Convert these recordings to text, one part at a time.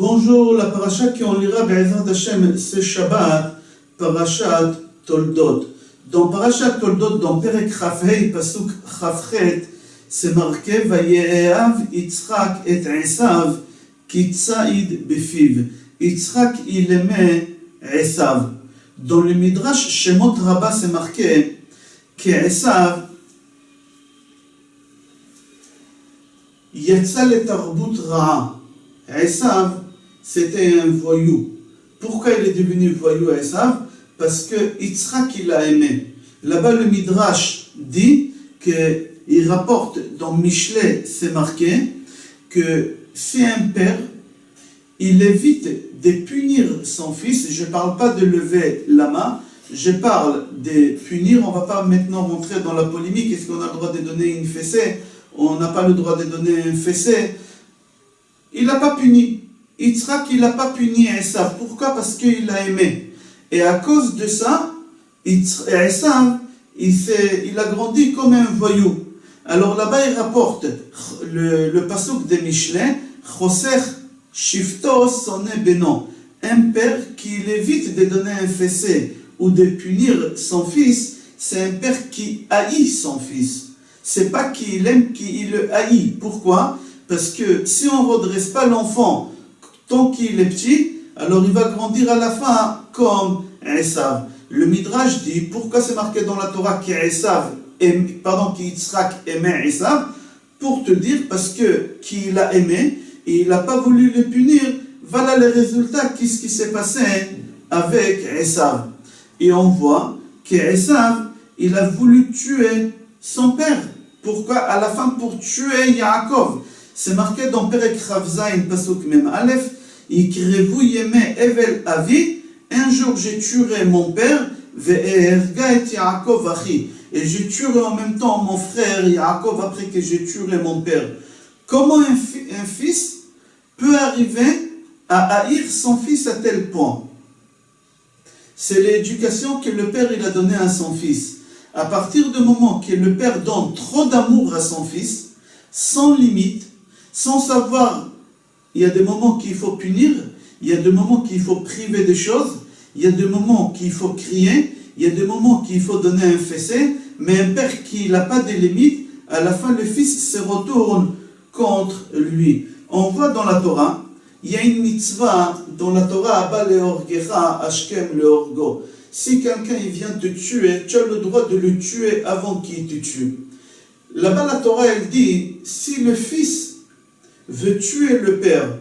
Bonjour, la paracha qu'on lira Be'ezrat Hashem ce Shabbat, parashat Toldot. Dans parashat Toldot, dans Perek Chafhei, pasuk Chafchet, c'est marqué Vaye'ehav Yitzchak et Esav ki tsaïd befiv. Yitzchak il aimait Esav. Dans le Midrash Shemot Rabbah, c'est marqué qu'Esav Yatsa le tarbut ra'a. Esav, c'était un voyou. Pourquoi il est devenu voyou Esav? Parce que Yitzchak il a aimé. Là-bas, le Midrash dit qu'il rapporte dans Mishlei, c'est marqué que si un père, il évite de punir son fils, je ne parle pas de lever la main, je parle de punir, on ne va pas maintenant rentrer dans la polémique, est-ce qu'on a le droit de donner une fessée? On n'a pas le droit de donner une fessée. Il n'a pas puni. Yitzchak, il n'a pas puni Esav. Pourquoi? Parce qu'il a aimé. Et à cause de ça, Esav, il a grandi comme un voyou. Alors là-bas, il rapporte le pasuk de Mishlei, Choser Shifto Sone Beno. Un père qui évite de donner un fessé ou de punir son fils, c'est un père qui haït son fils. C'est pas qu'il aime, qu'il le haït. Pourquoi? Parce que si on ne redresse pas l'enfant tant qu'il est petit, alors il va grandir à la fin comme Esav. Le Midrash dit, pourquoi c'est marqué dans la Torah qu'Yitzchak aimait Esav? Pour te dire, parce que qu'il a aimé, et il n'a pas voulu le punir, voilà les résultats, qu'est-ce qui s'est passé avec Esav. Et on voit qu'Esav, il a voulu tuer son père. Pourquoi? À la fin, pour tuer Yaakov. C'est marqué dans Perek Chavzaïn, pasuk mem Aleph, Ikrevu yeme evel avi, un jour je tuerai mon père, ve'erga et Yaakov achi, et je tuerai en même temps mon frère Yaakov après que je tuerai mon père. Comment un fils peut arriver à haïr son fils à tel point? C'est l'éducation que le père il a donnée à son fils. À partir du moment que le père donne trop d'amour à son fils, sans limite, sans savoir, il y a des moments qu'il faut punir, il y a des moments qu'il faut priver des choses, il y a des moments qu'il faut crier, il y a des moments qu'il faut donner un fessé, mais un père qui n'a pas de limite, à la fin le fils se retourne contre lui. On voit dans la Torah, il y a une mitzvah dans la Torah, Abba leorgecha, Ashkem leorgo. Si quelqu'un il vient te tuer, tu as le droit de le tuer avant qu'il te tue. Là-bas, la Torah, elle dit, si le fils veut tuer le père,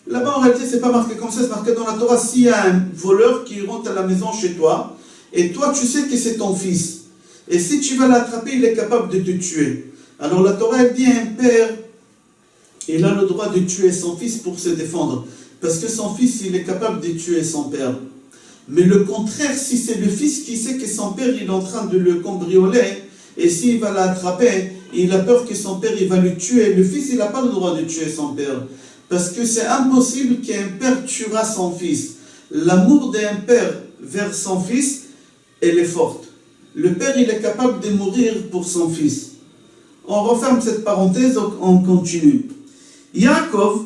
là-bas, en réalité, c'est pas marqué comme ça, c'est marqué dans la Torah, s'il y a un voleur qui rentre à la maison chez toi, et toi, tu sais que c'est ton fils, et si tu vas l'attraper, il est capable de te tuer. Alors, la Torah, elle dit, un père, il a le droit de tuer son fils pour se défendre, parce que son fils, il est capable de tuer son père. Mais le contraire, si c'est le fils qui sait que son père il est en train de le cambrioler, et s'il va l'attraper, il a peur que son père il va le tuer, le fils il n'a pas le droit de tuer son père. Parce que c'est impossible qu'un père tuera son fils. L'amour d'un père vers son fils, elle est forte. Le père il est capable de mourir pour son fils. On referme cette parenthèse, on continue. Yaakov,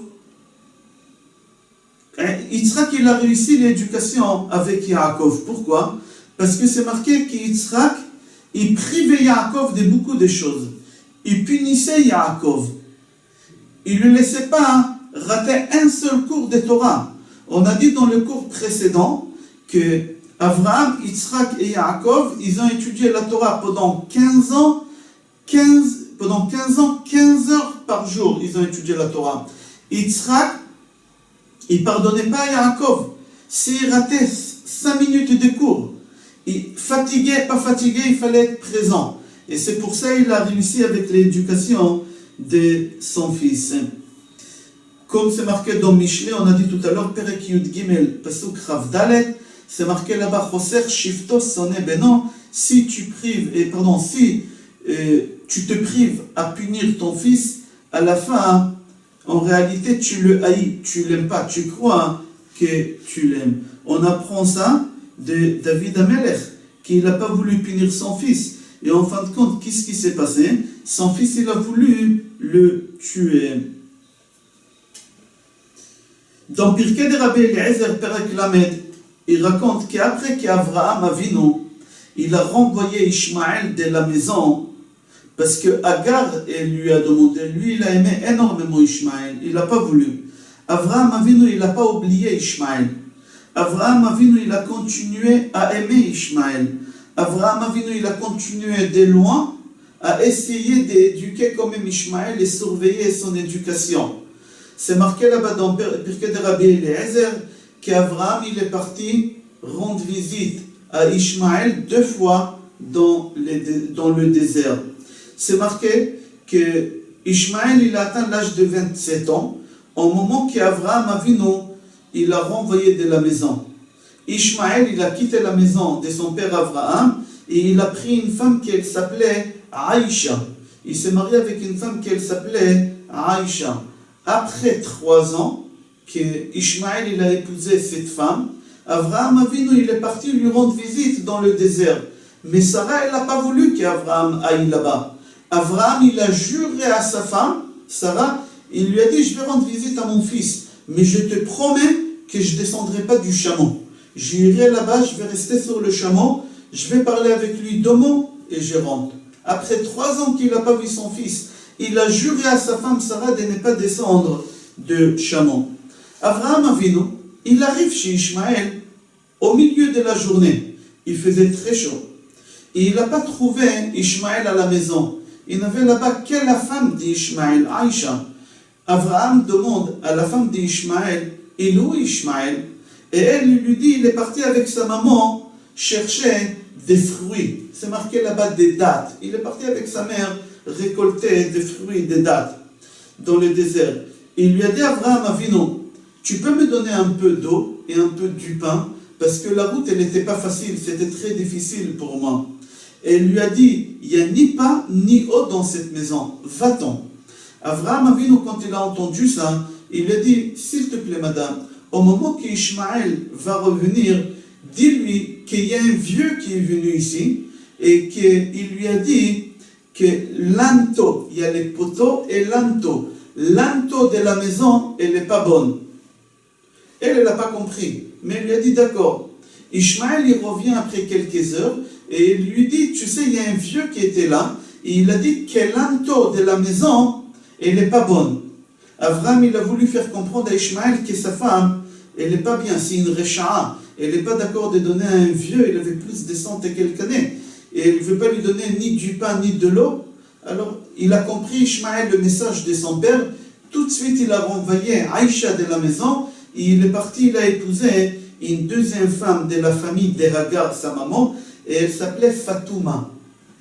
Yitzchak, il a réussi l'éducation avec Yaakov. Pourquoi? Parce que c'est marqué qu'Yitzchak, il privait Yaakov de beaucoup de choses. Il punissait Yaakov. Il ne le laissait pas rater un seul cours de Torah. On a dit dans le cours précédent que Abraham, Yitzchak et Yaakov, ils ont étudié la Torah pendant 15 ans, 15 heures par jour, ils ont étudié la Torah. Yitzchak, il ne pardonnait pas à Yaakov. S'il ratait 5 minutes de cours, fatigué, pas fatigué, il fallait être présent. Et c'est pour ça qu'il a réussi avec l'éducation de son fils. Comme c'est marqué dans Mishlei, on a dit tout à l'heure, Perek Yud Gimel, Pasuk Rav Dalet, c'est marqué là-bas, Choser Shifto Sone Beno, si tu te prives à punir ton fils, à la fin, en réalité, tu le haïs, tu l'aimes pas, tu crois que tu l'aimes. On apprend ça de David Amelech, qui n'a pas voulu punir son fils. Et en fin de compte, qu'est-ce qui s'est passé? Son fils, il a voulu le tuer. Dans Pirkei de Rabbi Eliezer, Perek Lamed, il raconte qu'après qu'Avraham Avinu, il a renvoyé Ishmaël de la maison, parce que Agar lui a demandé, lui il a aimé énormément Ishmaël, il n'a pas voulu. Avraham Avinu, il n'a pas oublié Ishmaël. Avraham Avinu, il a continué à aimer Ishmaël. Avraham Avinu, il a continué de loin à essayer d'éduquer quand même Ishmaël et surveiller son éducation. C'est marqué là-bas dans Pirkei de Rabbi Eliezer qu'Avraham, il est parti rendre visite à Ishmaël 2 fois dans le désert. C'est marqué que Ishmaël, il a atteint l'âge de 27 ans, au moment qu'Avraham Avinu, il a renvoyé de la maison. Ishmaël, il a quitté la maison de son père Avraham et il a pris une femme qui s'appelait Aïcha. Il s'est marié avec une femme qui s'appelait Aïcha. Après 3 ans que Ishmaël, il a épousé cette femme, Avraham Avinu, il est parti lui rendre visite dans le désert. Mais Sarah, elle n'a pas voulu qu'Avraham aille là-bas. Avraham, il a juré à sa femme, Sarah, il lui a dit, je vais rendre visite à mon fils, mais je te promets que je ne descendrai pas du chameau. J'irai là-bas, je vais rester sur le chameau, je vais parler avec lui 2 mots et je rentre. Après 3 ans qu'il n'a pas vu son fils, il a juré à sa femme Sarah de ne pas descendre de chameau. Avraham Avinu, il arrive chez Ishmaël au milieu de la journée. Il faisait très chaud. Et il n'a pas trouvé Ishmaël à la maison. Il n'avait là-bas que la femme d'Ishmaël, Aïcha. Avraham demande à la femme d'Ishmaël, il est où Ishmaël? Et elle lui dit, il est parti avec sa maman chercher des fruits. C'est marqué là-bas des dattes. Il est parti avec sa mère récolter des fruits, des dattes dans le désert. Il lui a dit, Avraham Avinu, tu peux me donner un peu d'eau et un peu du pain, parce que la route, elle n'était pas facile, c'était très difficile pour moi. Et il lui a dit, il n'y a ni pain ni eau dans cette maison, va-t'en. Avraham Avinu, quand il a entendu ça, il lui a dit, s'il te plaît madame, au moment qu'Ishmaël va revenir, dis-lui qu'il y a un vieux qui est venu ici, et qu'il lui a dit que l'anto, il y a les poteaux et l'anto. L'anto de la maison, elle n'est pas bonne. Elle n'a pas compris, mais elle lui a dit d'accord. Ishmaël, il revient après quelques heures et il lui dit, tu sais, il y a un vieux qui était là, et il a dit que l'anto de la maison, elle n'est pas bonne. Avraham, il a voulu faire comprendre à Ishmaël que sa femme, elle n'est pas bien, c'est une recha'a, elle n'est pas d'accord de donner à un vieux, il avait plus de 100 et quelques années, et elle ne veut pas lui donner ni du pain ni de l'eau. Alors, il a compris Ishmaël le message de son père, tout de suite il a renvoyé Aïcha de la maison, et il est parti, il a épousé une deuxième femme de la famille d'Hagar, sa maman, et elle s'appelait Fatouma.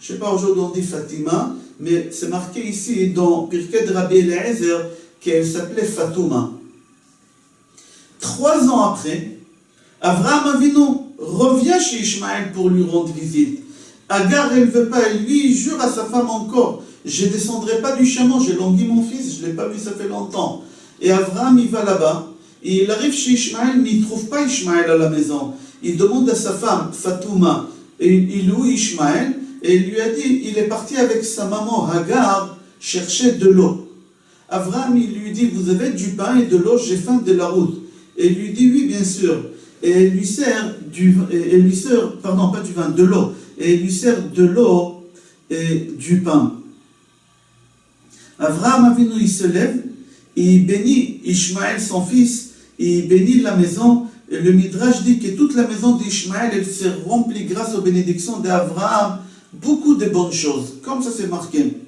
Je ne sais pas aujourd'hui on dit Fatima, mais c'est marqué ici dans Pirkei de Rabbi Eliezer qu'elle s'appelait Fatouma. 3 ans après, Avraham Avinu revient chez Ishmaël pour lui rendre visite. Agar, elle ne veut pas, elle lui jure à sa femme encore, je ne descendrai pas du chameau, j'ai langui mon fils, je ne l'ai pas vu, ça fait longtemps. Et Avraham, il va là-bas, et il arrive chez Ishmaël, mais il ne trouve pas Ishmaël à la maison. Il demande à sa femme, Fatouma, et il est où Ishmaël? Et il lui a dit, il est parti avec sa maman Hagar chercher de l'eau. Avraham, il lui dit, vous avez du pain et de l'eau, j'ai faim de la route. Et il lui dit, oui, bien sûr. Et elle lui sert de l'eau. Et il lui sert de l'eau et du pain. Avraham Avinu, il se lève, et il bénit Ishmaël, son fils, et il bénit la maison. Et le Midrash dit que toute la maison d'Ishmaël, elle s'est remplie grâce aux bénédictions d'Avraham, beaucoup de bonnes choses, comme ça c'est marqué.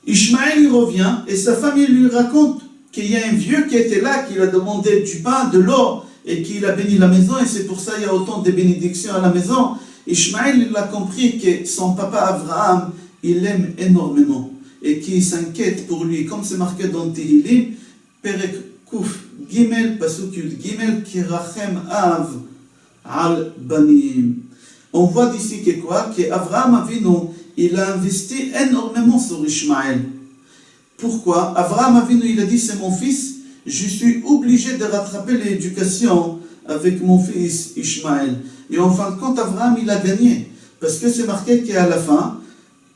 Ishmaël, il revient, et sa famille lui raconte qu'il y a un vieux qui était là, qui a demandé du pain, de l'eau, et qu'il a béni la maison, et c'est pour ça qu'il y a autant de bénédictions à la maison. Ishmaël, il a compris que son papa Avraham, il l'aime énormément, et qu'il s'inquiète pour lui, comme c'est marqué dans Tehillim, Perek Kuf Gimel, Pasuk Yud Gimel, Kirachem Av al Banim. On voit d'ici que quoi? Qu'Avraham Avinu, il a investi énormément sur Ishmaël. Pourquoi? Avraham Avinu, il a dit, c'est mon fils, je suis obligé de rattraper l'éducation avec mon fils Ishmaël. Et en fin de compte, Avraham, il a gagné. Parce que c'est marqué qu'à la fin,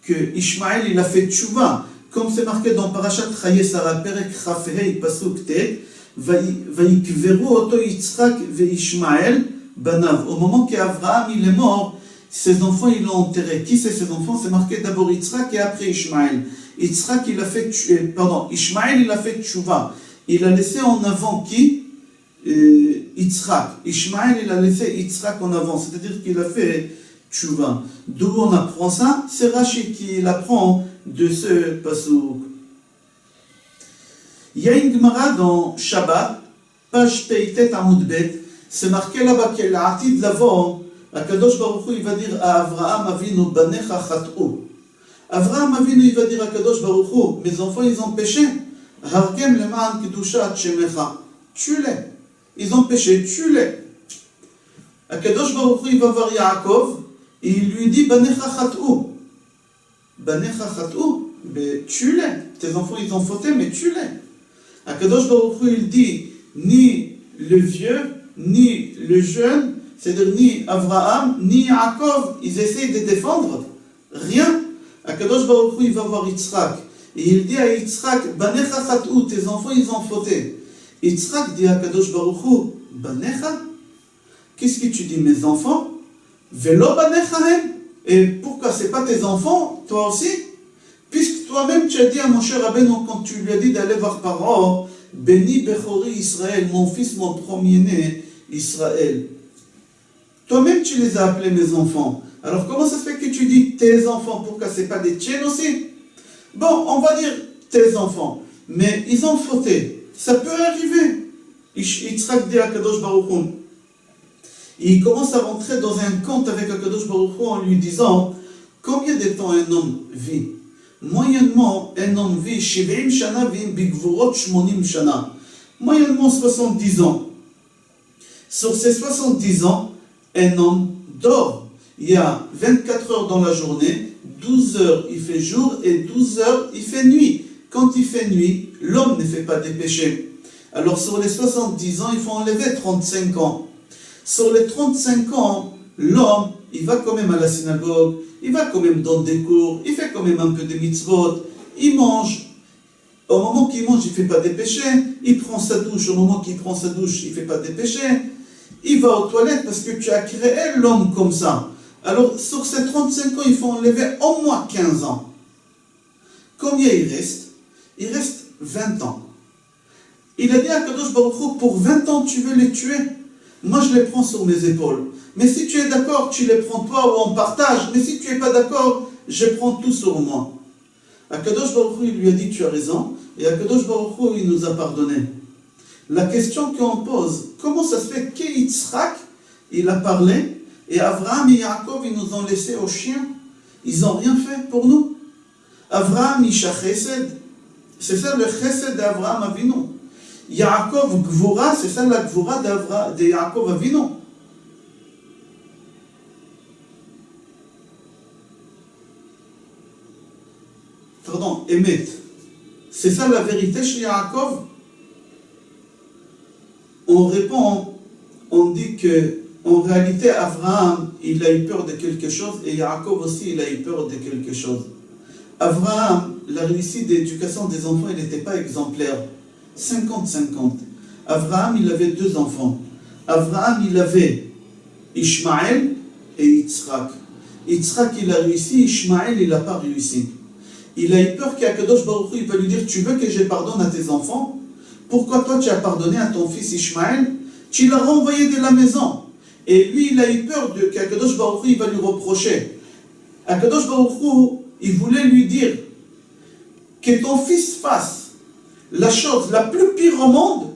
que Ishmaël, il a fait tchouva. Comme c'est marqué dans Parashat Chaye Sarah, Perek Chafehei Pasuk Tet, ויקברו אותו יצחק וישמעאל בניו. Au moment qu'Abraham il est mort, ses enfants ils l'ont enterré. Qui c'est ses enfants? C'est marqué d'abord Yitzhak et après Ishmaël. Yitzhak il a fait, Ishmaël il a fait tchouva. Il a laissé en avant qui? Yitzhak. Ishmaël il a laissé Yitzhak en avant, c'est-à-dire qu'il a fait tchouva. D'où on apprend ça? C'est Rashi qui l'apprend de ce pasouk. Il y a une Gemara dans Shabbat, page Peitet Amoud Bet, c'est marqué là-bas que l'Atid Lavo, Akadosh Baruch Hu, il va dire à Avraham Avinu, Banecha Chat'u. Avraham Avinu, il va dire à Akadosh Baruch Hu, mes enfants, ils ont péché. Hargem leman kedushat shemecha. Tue-les. Ils ont péché, tue-les. Akadosh Baruch Hu, il va voir Yaakov, et il lui dit, Banecha Chat'u. Banecha Chat'u, tue-les. Tes enfants, ils ont fauté, mais tue-les. Akadosh Baruch Hu, il dit, ni le vieux, ni le jeune, c'est-à-dire ni Avraham, ni Yaakov, ils essayent de défendre rien. Akadosh Baruch Hu, il va voir Yitzhak. Et il dit à Yitzhak, Banecha Chat'u, tes enfants, ils ont fauté. Yitzhak dit à Akadosh Baruch Hu, Banecha? Qu'est-ce que tu dis, mes enfants? Velo Banecha hem? Et pourquoi c'est pas tes enfants, toi aussi? Puisque toi-même tu as dit à mon cher Rabbeinu quand tu lui as dit d'aller voir Paro, béni Bechori Israël, mon fils, mon premier-né Israël. Toi-même tu les as appelés mes enfants. Alors comment ça se fait que tu dis tes enfants? Pourquoi c'est pas des tiens aussi? Bon, on va dire tes enfants, mais ils ont fauté. Ça peut arriver. Yitzhak dit à Kadosh Baruch Hu. Il commence à rentrer dans un conte avec Akadosh Baruch Hu en lui disant combien de temps un homme vit? Moyennement, un homme vit 70 shana vim bigvurot 80 shana. Moyennement 70 ans. Sur ces 70 ans, un homme dort. Il y a 24 heures dans la journée, 12 heures il fait jour et 12 heures il fait nuit. Quand il fait nuit, l'homme ne fait pas des péchés. Alors sur les 70 ans, il faut enlever 35 ans. Sur les 35 ans, l'homme, il va quand même à la synagogue, il va quand même dans des cours, il fait quand même un peu de mitzvot, il mange. Au moment qu'il mange, il ne fait pas des péchés. Il prend sa douche, au moment qu'il prend sa douche, il ne fait pas des péchés. Il va aux toilettes parce que tu as créé l'homme comme ça. Alors, sur ces 35 ans, il faut enlever au moins 15 ans. Combien il reste? Il reste 20 ans. Il a dit à Kadosh Baruch Hu, pour 20 ans, tu veux les tuer? Moi, je les prends sur mes épaules. Mais si tu es d'accord, tu les prends toi ou on partage. Mais si tu n'es pas d'accord, je prends tout sur moi. Akadosh Baruch Hu, il lui a dit, tu as raison. Et Akadosh Baruch Hu, il nous a pardonné. La question qu'on pose, comment ça se fait qu'Yitzhak, il a parlé, et Avraham et Yaakov, ils nous ont laissés aux chiens? Ils n'ont rien fait pour nous. Avraham, Isha Chesed. C'est ça le Chesed d'Avraham Avinu. Yaakov, Gvura, c'est ça la Gvura de Yaakov Avinu. Pardon, Emet. C'est ça la vérité chez Yaakov? On répond, on dit que en réalité Avraham, il a eu peur de quelque chose et Yaakov aussi, il a eu peur de quelque chose. Avraham, la réussite d'éducation des enfants, il n'était pas exemplaire. 50-50. Avraham, il avait 2 enfants. Avraham, il avait Ishmaël et Yitzhak. Yitzhak, il a réussi, Ishmaël, il n'a pas réussi. Il a eu peur qu'Akadosh Baruch Hu, il va lui dire, tu veux que je pardonne à tes enfants? Pourquoi toi tu as pardonné à ton fils Ishmaël? Tu l'as renvoyé de la maison. Et lui, il a eu peur qu'Akadosh Baruch Hu, il va lui reprocher. Akadosh Baruch Hu, il voulait lui dire que ton fils fasse la chose la plus pire au monde.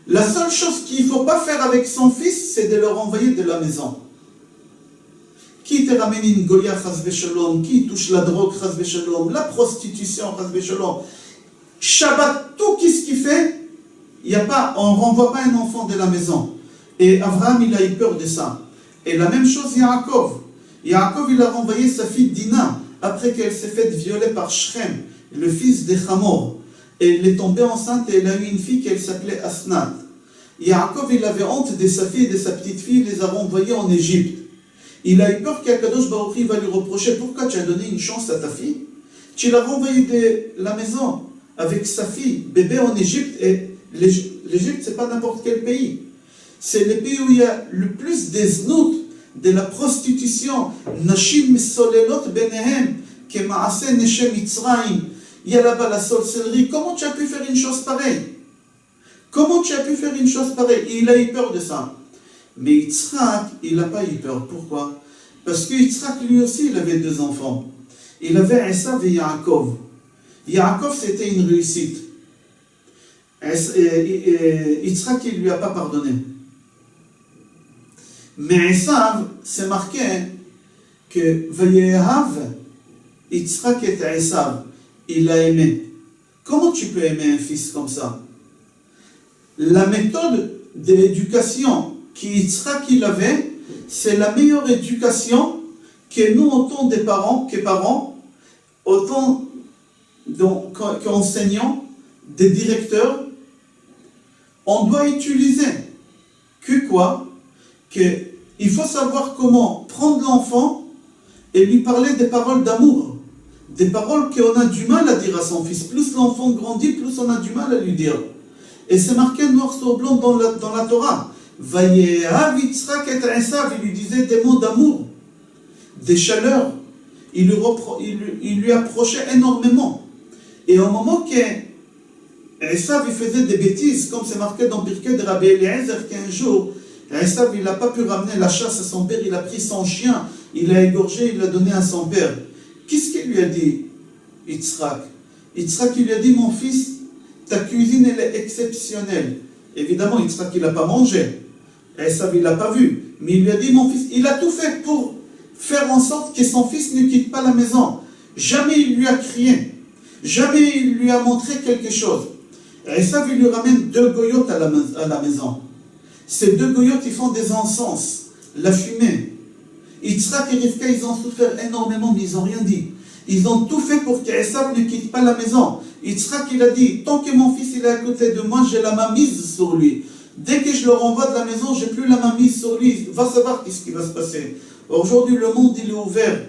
La seule chose qu'il ne faut pas faire avec son fils, c'est de le renvoyer de la maison. Qui te ramène une Golia, chas v'shalom, qui touche la drogue, chas v'shalom, la prostitution, chas v'shalom, Shabbat, tout ce qu'il fait, on ne renvoie pas un enfant de la maison. Et Avraham, il a eu peur de ça. Et la même chose, Yaakov. Yaakov, il a renvoyé sa fille Dina, après qu'elle s'est faite violer par Shrem, le fils de Hamor. Et elle est tombée enceinte et elle a eu une fille qui s'appelait Asnat. Yaakov, il avait honte de sa fille et de sa petite fille, il les a renvoyés en Égypte. Il a eu peur qu'Akadosh Baruch Hu va lui reprocher, pourquoi tu as donné une chance à ta fille? Tu l'as renvoyée de la maison avec sa fille, bébé en Égypte, et l'Égypte, c'est pas n'importe quel pays. C'est le pays où il y a le plus des znout, de la prostitution. Nashim misolelot benehem, kemaase neshem Mitzrayim. Il y a là-bas la sorcellerie. Comment tu as pu faire une chose pareille? Comment tu as pu faire une chose pareille? Et il a eu peur de ça. Mais Yitzhak, il n'a pas eu peur. Pourquoi? Parce que Yitzhak, lui aussi, il avait 2 enfants. Il avait Esav et Yaakov. Yaakov, c'était une réussite. Yitzhak, il ne lui a pas pardonné. Mais Esav, c'est marqué que Vayehav, Yitzhak et Esav, il a aimé. Comment tu peux aimer un fils comme ça? La méthode de l'éducation qu'Yitzhak il avait, c'est la meilleure éducation que nous, autant des parents, autant qu'enseignants, des directeurs, on doit utiliser. Que quoi? Il faut savoir comment prendre l'enfant et lui parler des paroles d'amour. Des paroles qu'on a du mal à dire à son fils. Plus l'enfant grandit, plus on a du mal à lui dire. Et c'est marqué noir sur blanc dans la Torah. Vayehav Yitzhak et Esav, il lui disait des mots d'amour, des chaleurs. Il lui approchait énormément. Et au moment que Esav il faisait des bêtises, comme c'est marqué dans Pirkei de Rabbi Eliezer, qu'un jour, Esav il n'a pas pu ramener la chasse à son père, il a pris son chien, il l'a égorgé, il l'a donné à son père. Qu'est-ce qu'il lui a dit, Yitzhak? Yitzhak il lui a dit, mon fils, ta cuisine elle est exceptionnelle. Évidemment, Yitzhak il n'a pas mangé. Esav il l'a pas vu. Mais il lui a dit, mon fils, il a tout fait pour faire en sorte que son fils ne quitte pas la maison. Jamais il lui a crié. Jamais il lui a montré quelque chose. Esav il lui ramène 2 goyotes à la maison. Ces 2 goyotes ils font des encens, la fumée. Yitzhak et Rivka ils ont souffert énormément mais ils n'ont rien dit. Ils ont tout fait pour qu'Esav ne quitte pas la maison. Yitzhak il a dit, tant que mon fils il est à côté de moi, j'ai la main mise sur lui. Dès que je le renvoie de la maison, j'ai plus la main mise sur lui. Va savoir qu'est-ce qui va se passer. Aujourd'hui le monde il est ouvert.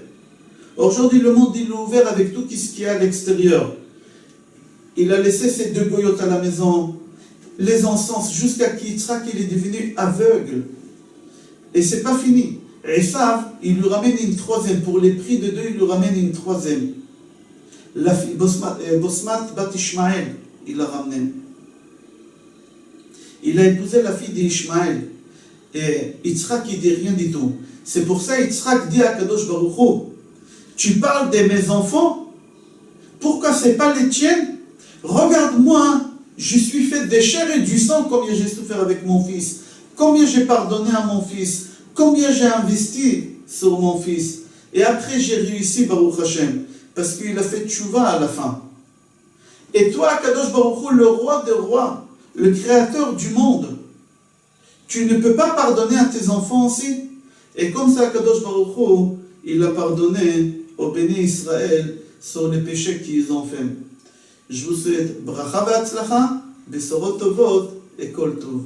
Aujourd'hui le monde il est ouvert avec tout ce qu'il y a à l'extérieur. Il a laissé ses 2 goyotes à la maison, les encens, jusqu'à qu'Yitzhak il est devenu aveugle. Et c'est pas fini. Esav, il lui ramène une 3e. Pour les prix de 2, il lui ramène une 3e. La fille, Bosmat Bat Ishmael, il l'a ramené. Il a épousé la fille d'Ishmael. Et Yitzhak, il dit rien du tout. C'est pour ça Yitzhak dit à Kadosh Baruch Hu, tu parles de mes enfants? Pourquoi c'est pas les tiennes? Regarde-moi, je suis fait de chair et du sang, combien j'ai souffert avec mon fils, combien j'ai pardonné à mon fils, combien j'ai investi sur mon fils. Et après j'ai réussi, Baruch Hashem, parce qu'il a fait tchouva à la fin. Et toi, Kadosh Baruch Hu, le roi des rois, le créateur du monde, tu ne peux pas pardonner à tes enfants aussi? Et comme ça, Kadosh Baruch Hu, il a pardonné aux bénis Israël sur les péchés qu'ils ont fait. Je vous souhaite bracha ve'atzlacha, besorot tovot et kol tov.